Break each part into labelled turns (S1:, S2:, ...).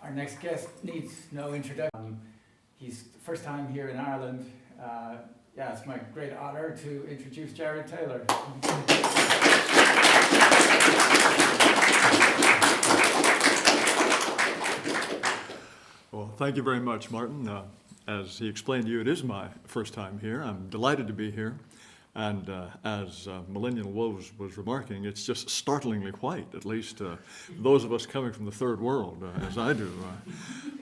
S1: Our next guest needs no introduction. He's the first time here in Ireland. It's my great honor to introduce Jared Taylor.
S2: Well, thank you very much, Martin. As he explained to you, it is my first time here. I'm delighted to be here. And as Millennial Woes was remarking, it's just startlingly white, at least those of us coming from the third world, as I do.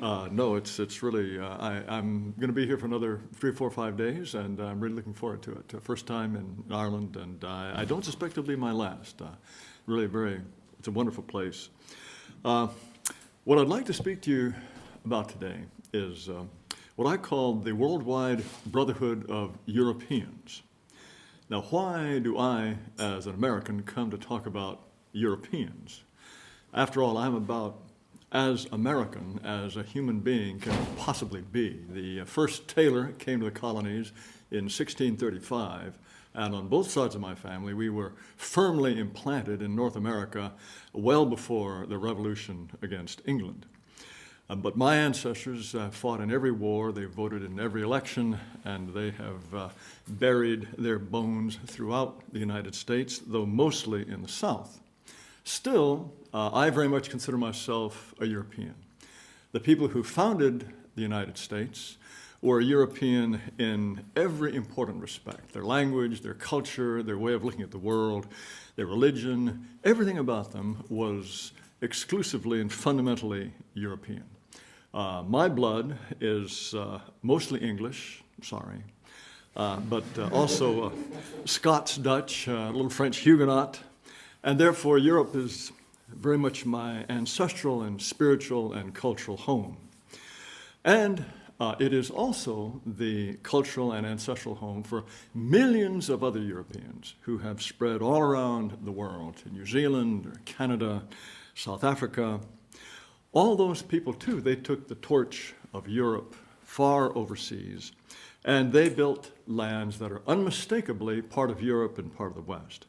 S2: No, it's really, I'm going to be here for another 3 or 4 or 5 days, and I'm really looking forward to it. First time in Ireland, and I don't suspect it'll be my last. Really, it's a wonderful place. What I'd like to speak to you about today is what I call the worldwide Brotherhood of Europeans. Now, why do I, as an American, come to talk about Europeans? After all, I'm about as American as a human being can possibly be. The first Taylor came to the colonies in 1635, and on both sides of my family, we were firmly implanted in North America well before the revolution against England. But my ancestors fought in every war, they voted in every election, and they have buried their bones throughout the United States, though mostly in the South. Still, I very much consider myself a European. The people who founded the United States were European in every important respect. Their language, their culture, their way of looking at the world, their religion, everything about them was exclusively and fundamentally European. My blood is mostly English, sorry, but also Scots, Dutch, a little French Huguenot, and therefore Europe is very much my ancestral and spiritual and cultural home. And it is also the cultural and ancestral home for millions of other Europeans who have spread all around the world, to New Zealand, or Canada, South Africa. All those people, too, they took the torch of Europe far overseas, and they built lands that are unmistakably part of Europe and part of the West.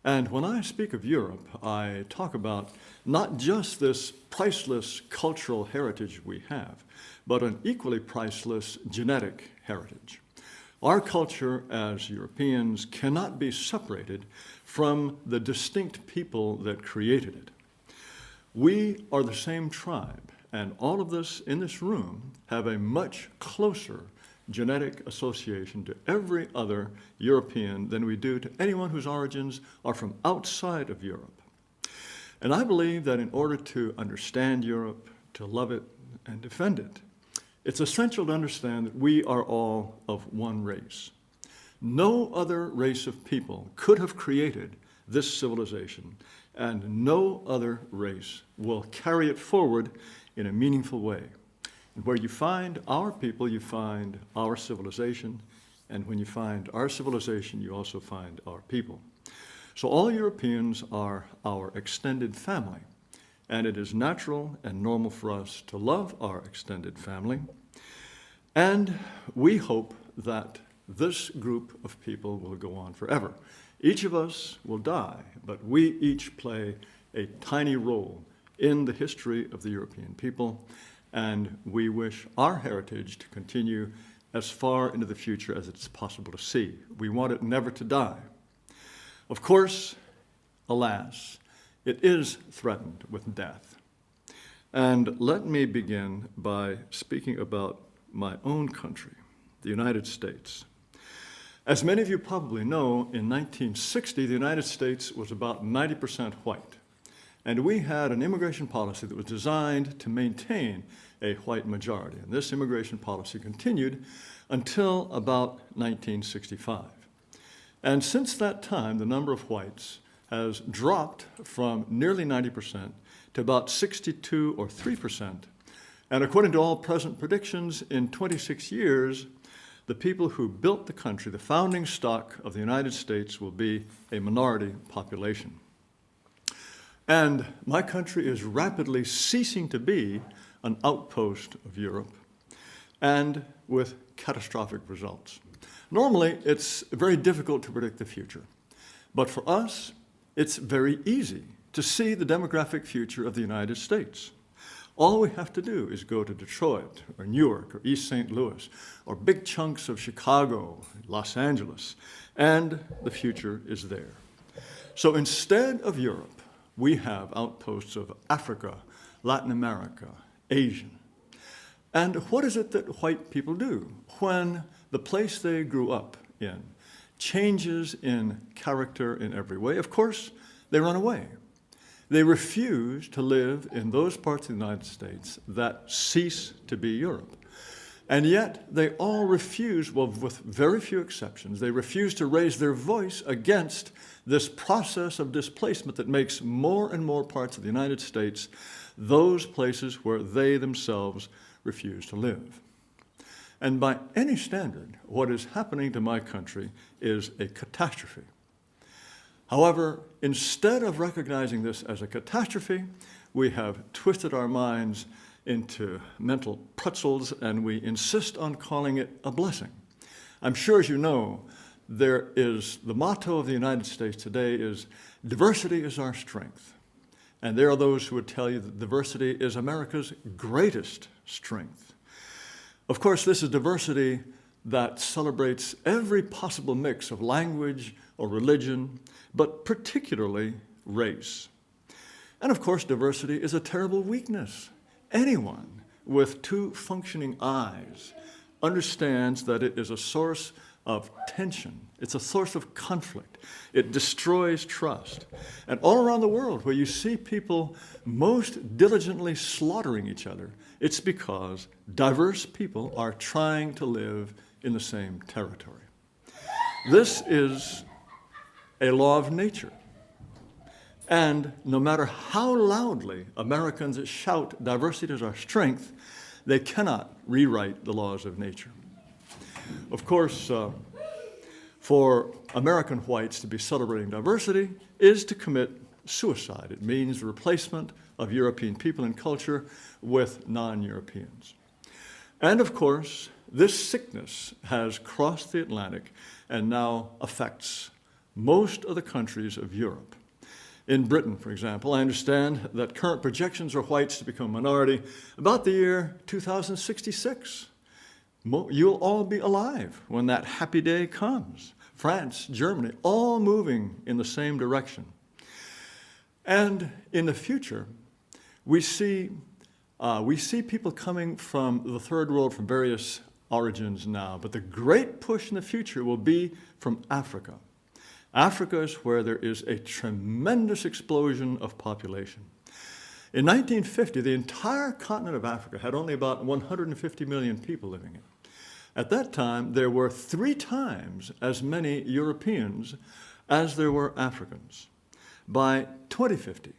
S2: And when I speak of Europe, I talk about not just this priceless cultural heritage we have, but an equally priceless genetic heritage. Our culture as Europeans cannot be separated from the distinct people that created it. We are the same tribe, and all of us in this room have a much closer genetic association to every other European than we do to anyone whose origins are from outside of Europe. And I believe that in order to understand Europe, to love it, and defend it, it's essential to understand that we are all of one race. No other race of people could have created this civilization, and no other race will carry it forward in a meaningful way. And where you find our people, you find our civilization, and when you find our civilization, you also find our people. So all Europeans are our extended family, and it is natural and normal for us to love our extended family, and we hope that this group of people will go on forever. Each of us will die, but we each play a tiny role in the history of the European people, and we wish our heritage to continue as far into the future as it's possible to see. We want it never to die. Of course, alas, it is threatened with death. And let me begin by speaking about my own country, the United States. As many of you probably know, in 1960, the United States was about 90% white. And we had an immigration policy that was designed to maintain a white majority. And this immigration policy continued until about 1965. And since that time, the number of whites has dropped from nearly 90% to about 62 or 3%. And according to all present predictions, in 26 years, the people who built the country, the founding stock of the United States, will be a minority population. And my country is rapidly ceasing to be an outpost of Europe, and with catastrophic results. Normally, it's very difficult to predict the future. But for us, it's very easy to see the demographic future of the United States. All we have to do is go to Detroit or Newark or East St. Louis or big chunks of Chicago, Los Angeles, and the future is there. So instead of Europe, we have outposts of Africa, Latin America, Asia. And what is it that white people do when the place they grew up in changes in character in every way? Of course, they run away. They refuse to live in those parts of the United States that cease to be Europe. And yet, they all refuse, well, with very few exceptions, they refuse to raise their voice against this process of displacement that makes more and more parts of the United States those places where they themselves refuse to live. And by any standard, what is happening to my country is a catastrophe. However, instead of recognizing this as a catastrophe, we have twisted our minds into mental pretzels and we insist on calling it a blessing. I'm sure, as you know, the motto of the United States today is diversity is our strength. And there are those who would tell you that diversity is America's greatest strength. Of course, this is diversity that celebrates every possible mix of language or religion, but particularly race. And of course, diversity is a terrible weakness. Anyone with two functioning eyes understands that it is a source of tension. It's a source of conflict. It destroys trust. And all around the world, where you see people most diligently slaughtering each other, it's because diverse people are trying to live in the same territory. This is a law of nature. And no matter how loudly Americans shout diversity is our strength, they cannot rewrite the laws of nature. Of course, for American whites to be celebrating diversity is to commit suicide. It means the replacement of European people and culture with non-Europeans. And of course, this sickness has crossed the Atlantic and now affects most of the countries of Europe. In Britain, for example, I understand that current projections are whites to become a minority about the year 2066. You'll all be alive when that happy day comes. France, Germany, all moving in the same direction. And in the future, we see people coming from the third world from various origins now, but the great push in the future will be from Africa. Africa is where there is a tremendous explosion of population. In 1950, the entire continent of Africa had only about 150 million people living in it. At that time, there were 3 times as many Europeans as there were Africans. By 2050,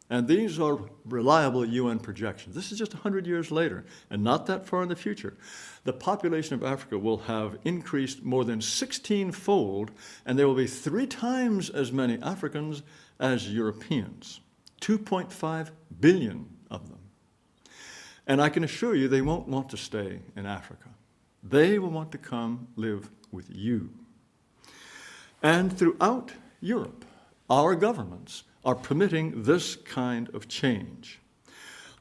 S2: and these are reliable UN projections, this is just 100 years later, and not that far in the future, the population of Africa will have increased more than 16-fold, and there will be 3 times as many Africans as Europeans, 2.5 billion of them. And I can assure you they won't want to stay in Africa. They will want to come live with you. And throughout Europe, our governments are permitting this kind of change.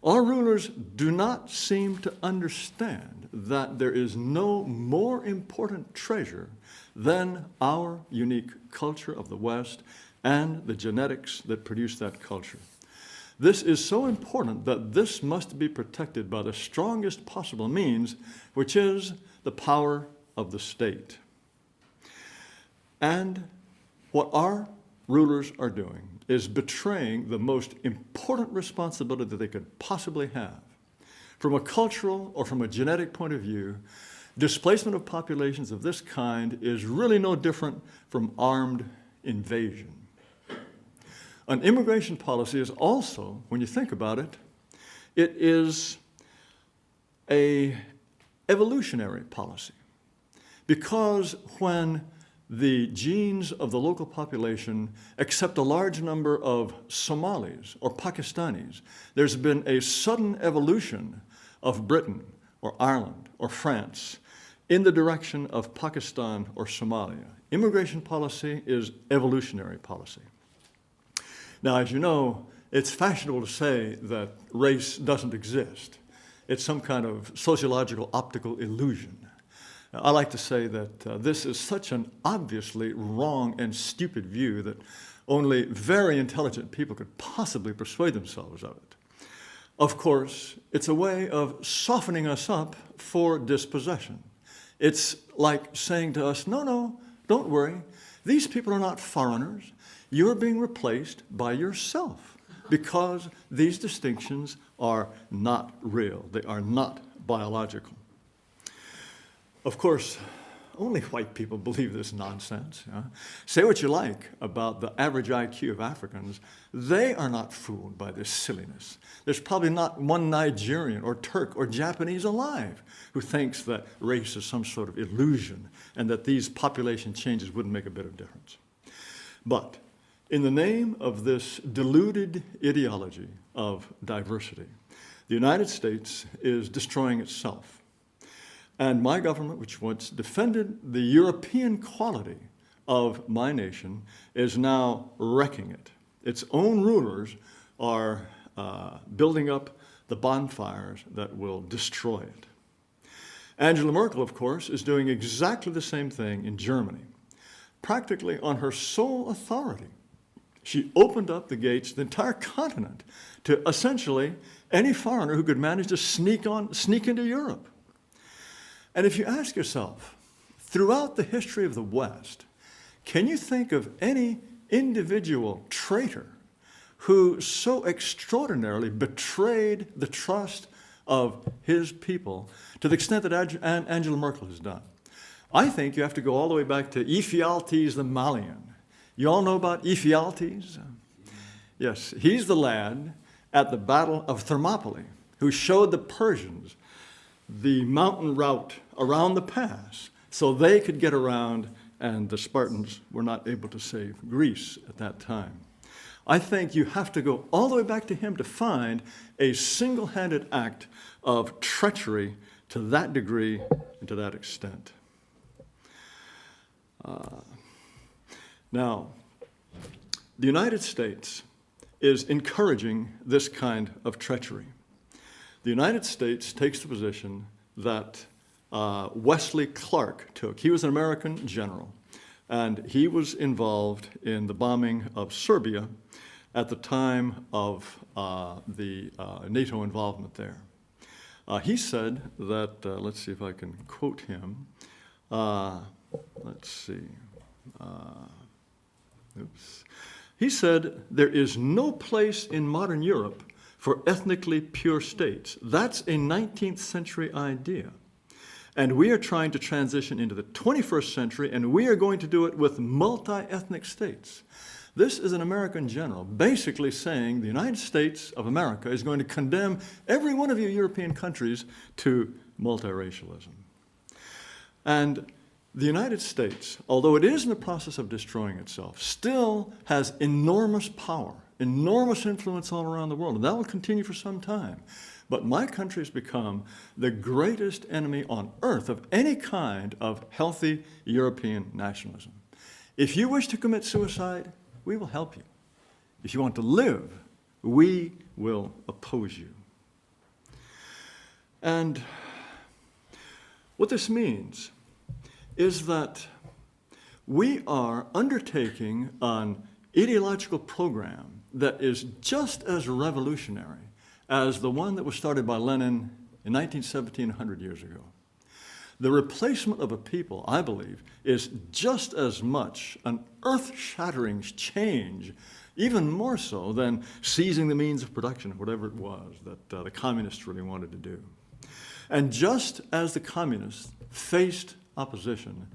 S2: Our rulers do not seem to understand that there is no more important treasure than our unique culture of the West and the genetics that produce that culture. This is so important that this must be protected by the strongest possible means, which is the power of the state. And what our rulers are doing is betraying the most important responsibility that they could possibly have. From a cultural or from a genetic point of view, displacement of populations of this kind is really no different from armed invasion. An immigration policy is also, when you think about it, it is an evolutionary policy. Because when the genes of the local population accept a large number of Somalis or Pakistanis, there's been a sudden evolution of Britain or Ireland or France in the direction of Pakistan or Somalia. Immigration policy is evolutionary policy. Now, as you know, it's fashionable to say that race doesn't exist. It's some kind of sociological optical illusion. I like to say that this is such an obviously wrong and stupid view that only very intelligent people could possibly persuade themselves of it. Of course, it's a way of softening us up for dispossession. It's like saying to us, no, don't worry. These people are not foreigners. You're being replaced by yourself because these distinctions are not real. They are not biological. Of course, only white people believe this nonsense. Say what you like about the average IQ of Africans. They are not fooled by this silliness. There's probably not one Nigerian or Turk or Japanese alive who thinks that race is some sort of illusion and that these population changes wouldn't make a bit of difference. But in the name of this deluded ideology of diversity, the United States is destroying itself. And my government, which once defended the European quality of my nation, is now wrecking it. Its own rulers are building up the bonfires that will destroy it. Angela Merkel, of course, is doing exactly the same thing in Germany, practically on her sole authority. She opened up the gates to the entire continent to essentially any foreigner who could manage to sneak into Europe. And if you ask yourself, throughout the history of the West, can you think of any individual traitor who so extraordinarily betrayed the trust of his people to the extent that Angela Merkel has done? I think you have to go all the way back to Ephialtes the Malian. You all know about Ephialtes? Yes, he's the lad at the Battle of Thermopylae who showed the Persians the mountain route around the pass so they could get around, and the Spartans were not able to save Greece at that time. I think you have to go all the way back to him to find a single-handed act of treachery to that degree and to that extent. Now, the United States is encouraging this kind of treachery. The United States takes the position that Wesley Clark took. He was an American general, and he was involved in the bombing of Serbia at the time of the NATO involvement there. He said that, let's see if I can quote him. He said, "There is no place in modern Europe for ethnically pure states. That's a 19th century idea. And we are trying to transition into the 21st century, and we are going to do it with multi-ethnic states." This is an American general basically saying the United States of America is going to condemn every one of you European countries to multiracialism. And the United States, although it is in the process of destroying itself, still has enormous power, enormous influence all around the world, and that will continue for some time. But my country has become the greatest enemy on earth of any kind of healthy European nationalism. If you wish to commit suicide, we will help you. If you want to live, we will oppose you. And what this means is that we are undertaking an ideological program that is just as revolutionary as the one that was started by Lenin in 1917, 100 years ago. The replacement of a people, I believe, is just as much an earth-shattering change, even more so than seizing the means of production, whatever it was that the communists really wanted to do. And just as the communists faced opposition,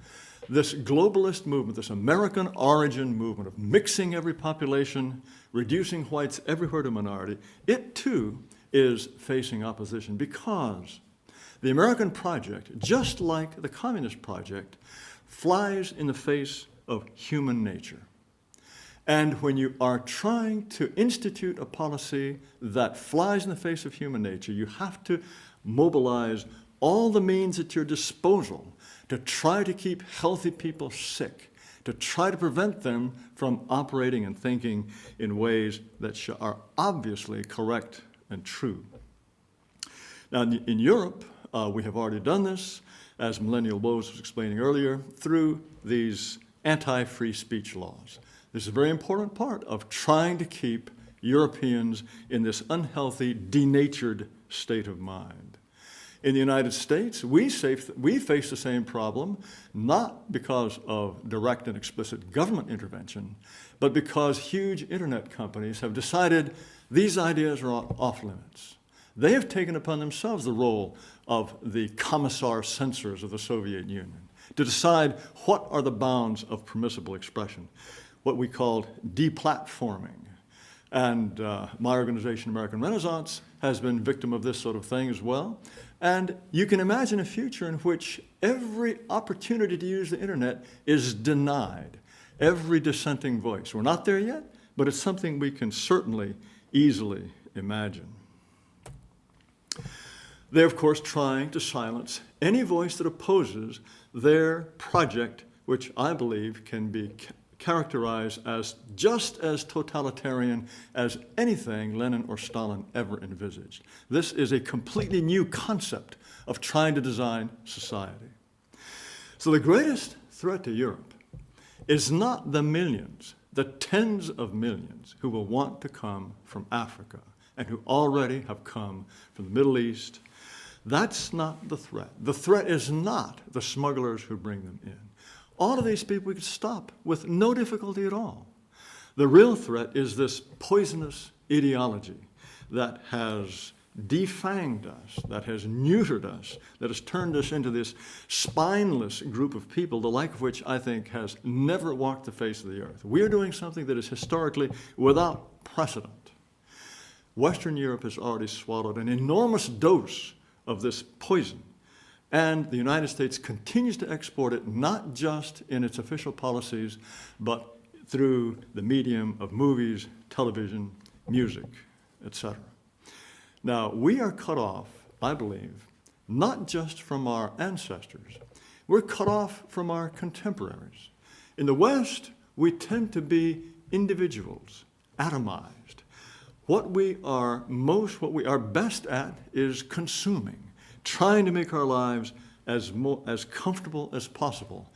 S2: this globalist movement, this American origin movement of mixing every population, reducing whites everywhere to minority, it too is facing opposition because the American project, just like the communist project, flies in the face of human nature. And when you are trying to institute a policy that flies in the face of human nature, you have to mobilize all the means at your disposal to try to keep healthy people sick, to try to prevent them from operating and thinking in ways that are obviously correct and true. Now, in Europe, we have already done this, as Millennial Woes was explaining earlier, through these anti-free speech laws. This is a very important part of trying to keep Europeans in this unhealthy, denatured state of mind. In the United States, we face the same problem, not because of direct and explicit government intervention, but because huge internet companies have decided these ideas are off limits. They have taken upon themselves the role of the commissar censors of the Soviet Union to decide what are the bounds of permissible expression, what we called deplatforming. And my organization, American Renaissance, has been victim of this sort of thing as well. And you can imagine a future in which every opportunity to use the internet is denied, every dissenting voice. We're not there yet, but it's something we can certainly easily imagine. They're, of course, trying to silence any voice that opposes their project, which I believe can be characterized as just as totalitarian as anything Lenin or Stalin ever envisaged. This is a completely new concept of trying to design society. So the greatest threat to Europe is not the millions, the tens of millions who will want to come from Africa and who already have come from the Middle East. That's not the threat. The threat is not the smugglers who bring them in. All of these people we could stop with no difficulty at all. The real threat is this poisonous ideology that has defanged us, that has neutered us, that has turned us into this spineless group of people, the like of which I think has never walked the face of the earth. We are doing something that is historically without precedent. Western Europe has already swallowed an enormous dose of this poison. And the United States continues to export it, not just in its official policies, but through the medium of movies, television, music, etc. Now, we are cut off, I believe, not just from our ancestors. We're cut off from our contemporaries. In the West, we tend to be individuals, atomized. What we are best at is consuming, trying to make our lives as comfortable as possible.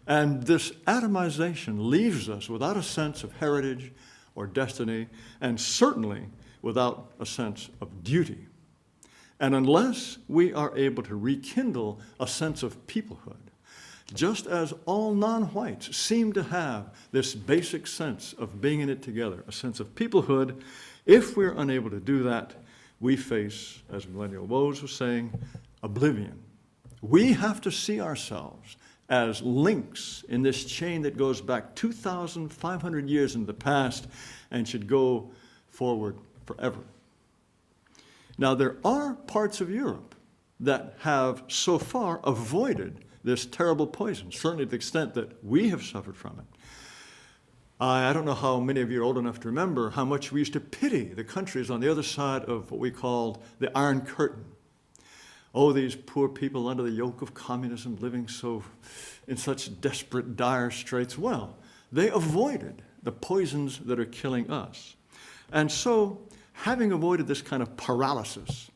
S2: And this atomization leaves us without a sense of heritage or destiny, and certainly without a sense of duty. And unless we are able to rekindle a sense of peoplehood, just as all non-whites seem to have this basic sense of being in it together, a sense of peoplehood, if we're unable to do that, we face, as Millennial Woes was saying, oblivion. We have to see ourselves as links in this chain that goes back 2,500 years in the past and should go forward forever. Now, there are parts of Europe that have so far avoided this terrible poison, certainly to the extent that we have suffered from it. I don't know how many of you are old enough to remember how much we used to pity the countries on the other side of what we called the Iron Curtain. Oh, these poor people under the yoke of communism living in such desperate, dire straits. Well, they avoided the poisons that are killing us. And so, having avoided this kind of paralysis,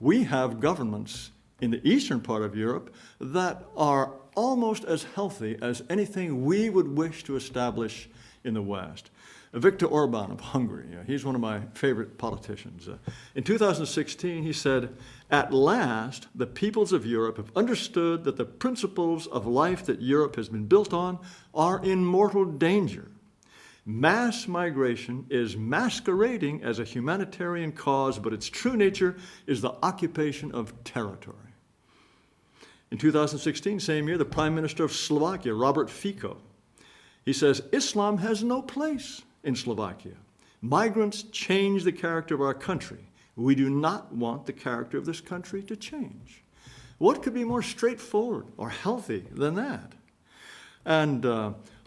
S2: we have governments in the eastern part of Europe that are almost as healthy as anything we would wish to establish in the West. Viktor Orban of Hungary, he's one of my favorite politicians. In 2016, he said, "At last, the peoples of Europe have understood that the principles of life that Europe has been built on are in mortal danger. Mass migration is masquerading as a humanitarian cause, but its true nature is the occupation of territory." In 2016, same year, the Prime Minister of Slovakia, Robert Fico, he says, "Islam has no place in Slovakia. Migrants change the character of our country. We do not want the character of this country to change." What could be more straightforward or healthy than that? And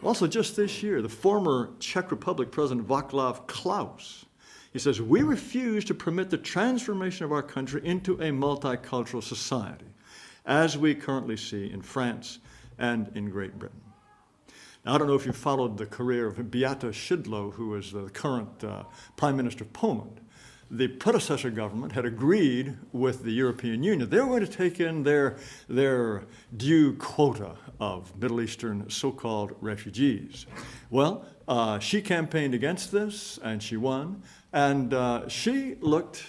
S2: also just this year, the former Czech Republic President Václav Klaus, he says, "We refuse to permit the transformation of our country into a multicultural society, as we currently see in France and in Great Britain." Now, I don't know if you followed the career of Beata Szydło, who is the current Prime Minister of Poland. The predecessor government had agreed with the European Union. They were going to take in their due quota of Middle Eastern so-called refugees. Well, she campaigned against this, and she won. And she looked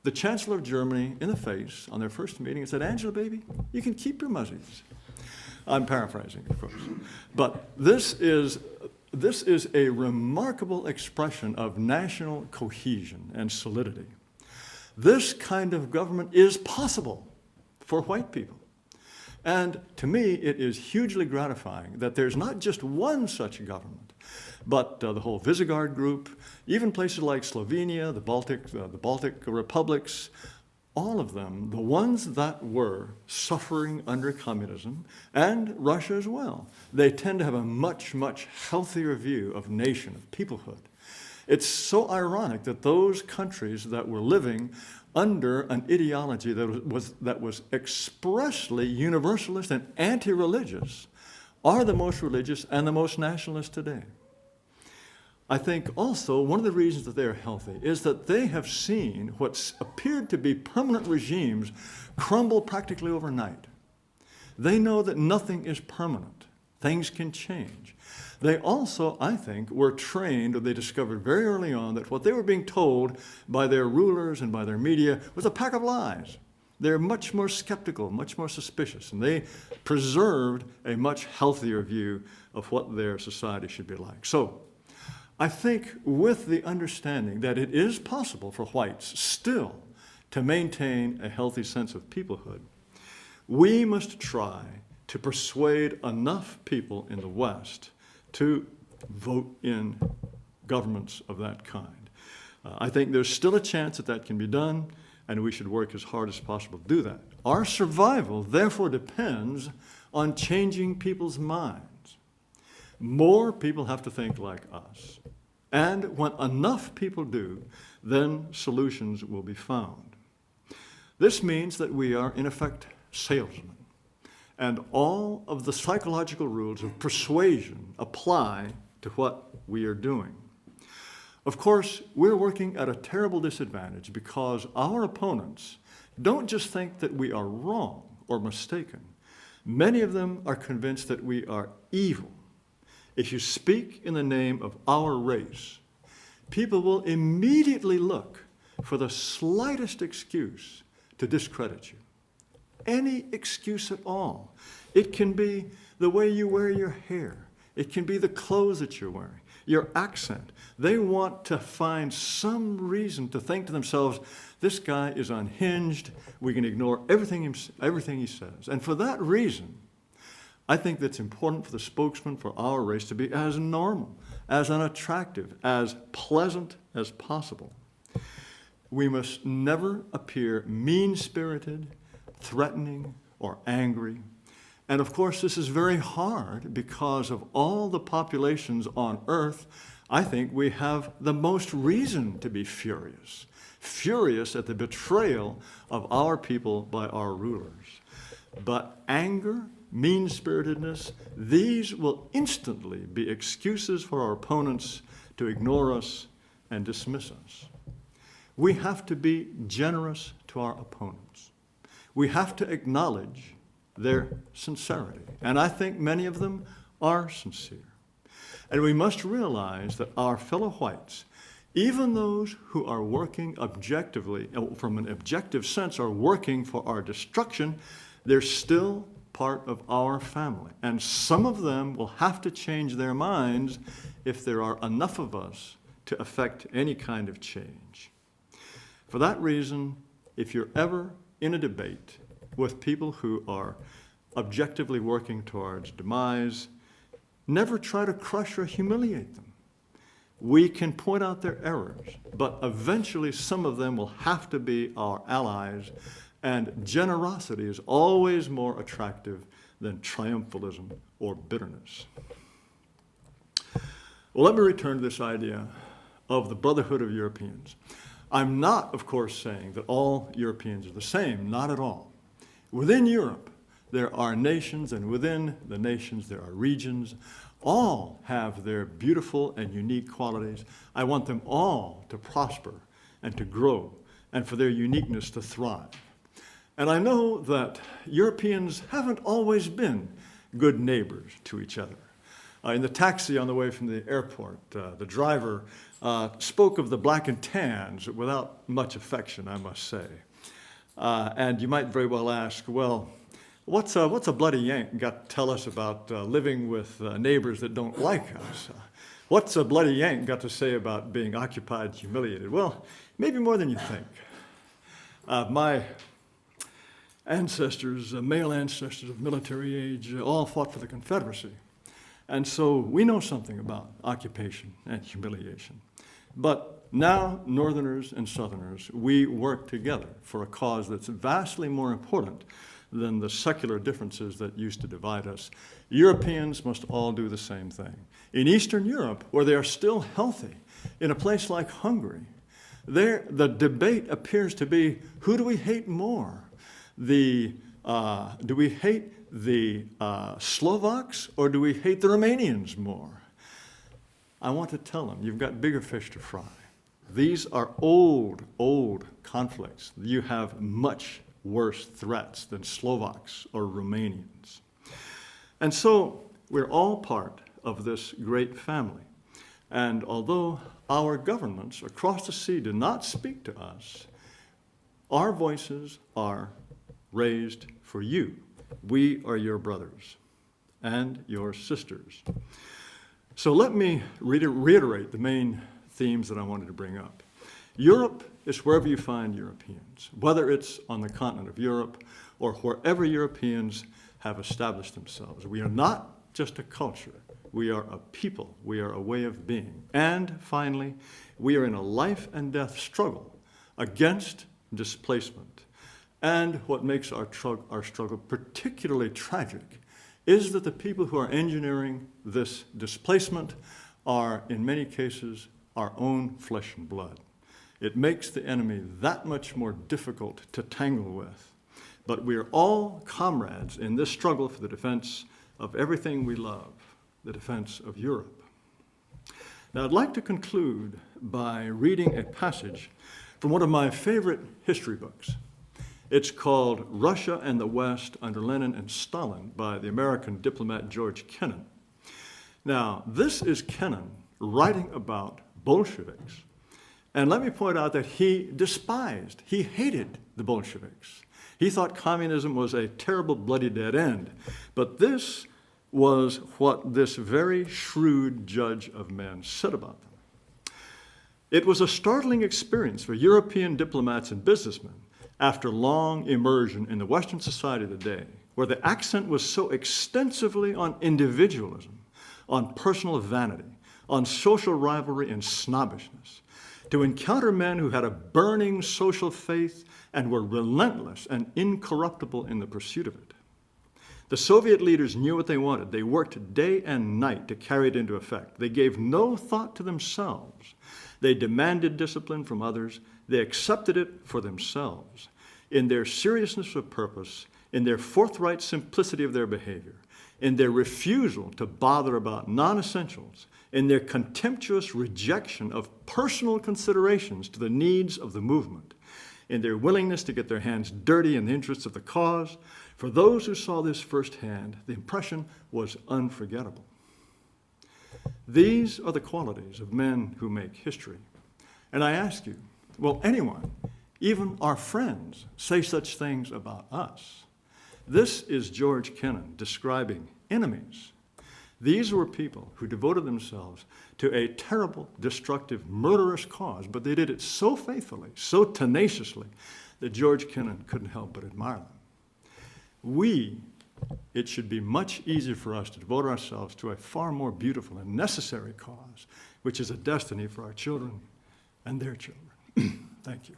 S2: the Chancellor of Germany in the face on their first meeting and said, "Angela, baby, you can keep your muzzies." I'm paraphrasing, of course. But this is a remarkable expression of national cohesion and solidity. This kind of government is possible for white people. And to me, it is hugely gratifying that there's not just one such government, but the whole Visegrad group, even places like Slovenia, the Baltic republics, all of them, the ones that were suffering under communism, and Russia as well, they tend to have a much, much healthier view of nation, of peoplehood. It's so ironic that those countries that were living under an ideology that was expressly universalist and anti-religious are the most religious and the most nationalist today. I think also one of the reasons that they are healthy is that they have seen what appeared to be permanent regimes crumble practically overnight. They know that nothing is permanent. Things can change. They also, I think, were trained, or they discovered very early on, that what they were being told by their rulers and by their media was a pack of lies. They're much more skeptical, much more suspicious, and they preserved a much healthier view of what their society should be like. So, I think with the understanding that it is possible for whites still to maintain a healthy sense of peoplehood, we must try to persuade enough people in the West to vote in governments of that kind. I think there's still a chance that that can be done, and we should work as hard as possible to do that. Our survival, therefore, depends on changing people's minds. More people have to think like us. And when enough people do, then solutions will be found. This means that we are, in effect, salesmen. And all of the psychological rules of persuasion apply to what we are doing. Of course, we're working at a terrible disadvantage because our opponents don't just think that we are wrong or mistaken. Many of them are convinced that we are evil. If you speak in the name of our race, people will immediately look for the slightest excuse to discredit you. Any excuse at all. It can be the way you wear your hair. It can be the clothes that you're wearing, your accent. They want to find some reason to think to themselves, this guy is unhinged. We can ignore everything he says. And for that reason, I think that's important for the spokesman for our race to be as normal, as unattractive, as pleasant as possible. We must never appear mean-spirited, threatening, or angry. And of course, this is very hard because of all the populations on earth. I think we have the most reason to be furious. Furious at the betrayal of our people by our rulers. But anger, mean-spiritedness, these will instantly be excuses for our opponents to ignore us and dismiss us. We have to be generous to our opponents. We have to acknowledge their sincerity. And I think many of them are sincere. And we must realize that our fellow whites, even those who are working objectively, from an objective sense, are working for our destruction, they're still part of our family. And some of them will have to change their minds if there are enough of us to affect any kind of change. For that reason, if you're ever in a debate with people who are objectively working towards demise, never try to crush or humiliate them. We can point out their errors, but eventually some of them will have to be our allies, and generosity is always more attractive than triumphalism or bitterness. Well, let me return to this idea of the Brotherhood of Europeans. I'm not, of course, saying that all Europeans are the same, not at all. Within Europe, there are nations, and within the nations there are regions. All have their beautiful and unique qualities. I want them all to prosper and to grow and for their uniqueness to thrive. And I know that Europeans haven't always been good neighbors to each other. In the taxi on the way from the airport, the driver spoke of the black and tans without much affection, I must say. And you might very well ask, well, what's a bloody Yank got to tell us about living with neighbors that don't like us? What's a bloody Yank got to say about being occupied, humiliated? Well, maybe more than you think. My ancestors, male ancestors of military age, all fought for the Confederacy. And so we know something about occupation and humiliation. But now, Northerners and Southerners, we work together for a cause that's vastly more important than the secular differences that used to divide us. Europeans must all do the same thing. In Eastern Europe, where they are still healthy, in a place like Hungary, the debate appears to be, who do we hate more? Do we hate the Slovaks, or do we hate the Romanians more? I want to tell them, you've got bigger fish to fry. These are old conflicts. You have much worse threats than Slovaks or Romanians. And so we're all part of this great family. And although our governments across the sea do not speak to us, our voices are raised for you. We are your brothers and your sisters. So let me reiterate the main themes that I wanted to bring up. Europe is wherever you find Europeans, whether it's on the continent of Europe or wherever Europeans have established themselves. We are not just a culture. We are a people. We are a way of being. And finally, we are in a life and death struggle against displacement. And what makes our struggle particularly tragic is that the people who are engineering this displacement are, in many cases, our own flesh and blood. It makes the enemy that much more difficult to tangle with. But we are all comrades in this struggle for the defense of everything we love, the defense of Europe. Now, I'd like to conclude by reading a passage from one of my favorite history books. It's called Russia and the West under Lenin and Stalin by the American diplomat George Kennan. Now, this is Kennan writing about Bolsheviks. And let me point out that he hated the Bolsheviks. He thought communism was a terrible, bloody dead end. But this was what this very shrewd judge of men said about them. It was a startling experience for European diplomats and businessmen after long immersion in the Western society of the day, where the accent was so extensively on individualism, on personal vanity, on social rivalry and snobbishness, to encounter men who had a burning social faith and were relentless and incorruptible in the pursuit of it. The Soviet leaders knew what they wanted. They worked day and night to carry it into effect. They gave no thought to themselves. They demanded discipline from others. They accepted it for themselves. In their seriousness of purpose, in their forthright simplicity of their behavior, in their refusal to bother about non-essentials, in their contemptuous rejection of personal considerations to the needs of the movement, in their willingness to get their hands dirty in the interests of the cause, for those who saw this firsthand, the impression was unforgettable. These are the qualities of men who make history. And I ask you, will anyone, even our friends, say such things about us? This is George Kennan describing enemies. These were people who devoted themselves to a terrible, destructive, murderous cause, but they did it so faithfully, so tenaciously, that George Kennan couldn't help but admire them. It should be much easier for us to devote ourselves to a far more beautiful and necessary cause, which is a destiny for our children and their children. Thank you.